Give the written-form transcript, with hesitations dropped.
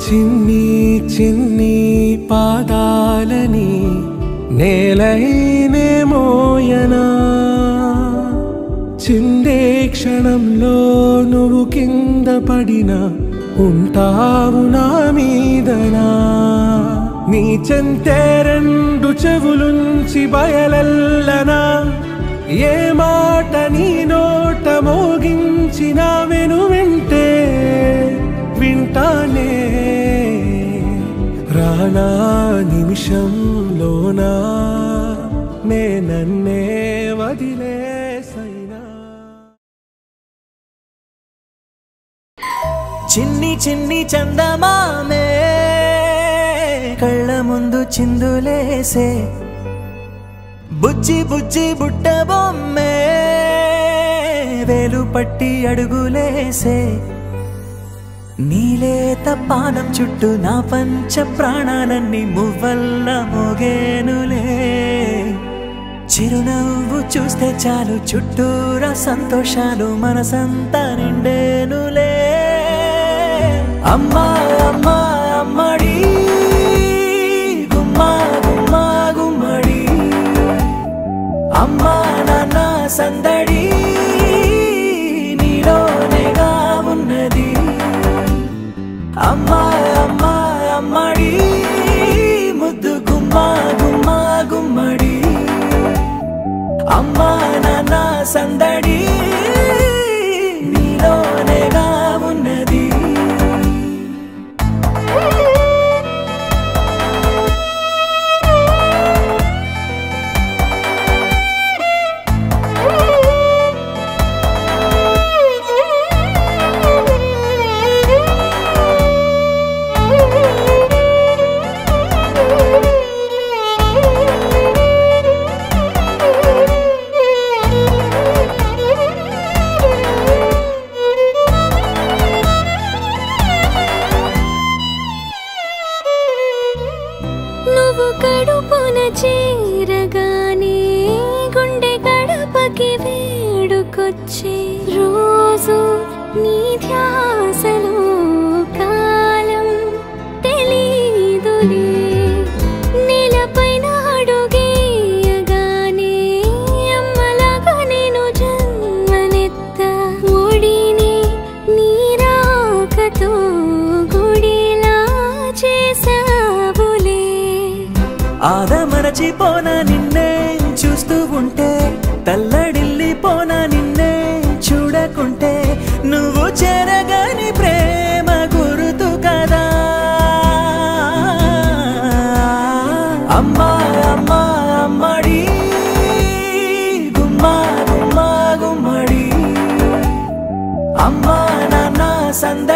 చిన్ని చిన్ని పాదాలని నేలైనే మోయనా చిందే క్షణంలో నువ్వు కింద పడినా ఉంటావు నా మీదనా నీ చెంతే రెండు చెవులుంచి బయలెల్లనా ఏ మాట నీ నోట మోగించిన వెను వింటే వింటానే రానా నిమిషంలోనా నే నన్నే వదిలేసైనా చిన్ని చిన్ని చందమామే కళ్ళ ముందు చిందులేసే బుజ్జి బుజ్జి బుట్ట బొమ్మే వేలు పట్టి అడుగులేసే నీలేత పానం చుట్టూ నా పంచ ప్రాణాలన్నీ మువ్వల్ల మోగేనులే చిరునవ్వు చూస్తే చాలు చుట్టూరా సంతోషాలు మనసంతా నిండేనులే అమ్మా అమ్మా అమ్మడి గుమ్మా గుమ్మా గుమ్మడి అమ్మా నాన్న సందడి నీలోనేగా ఉన్నది అమ్మా అమ్మా అమ్మడి ముద్దు గుమ్మా గుమ్మా గుమ్మడి అమ్మా నాన్న సందడి నీలోనేగా ఉన్నది రోజు నీ ధ్యాసలో కాలం తెలీదులే నేలపైన అడుగేయగానే అమ్మలాగా నేను జన్మనెత్త ఒడిని నీ రాకతో గుడిలా చేసావులే ఆదమరచిపోనా నిన్నే చూస్తూ ఉంటే తల్లడిల్లిపోనా నిన్నే చూడకుంటే నువ్వు చెరగని ప్రేమ గురుతు కదా అమ్మా అమ్మా అమ్మడి గుమ్మా గుమ్మా గుమ్మడి అమ్మా నాన్న సంద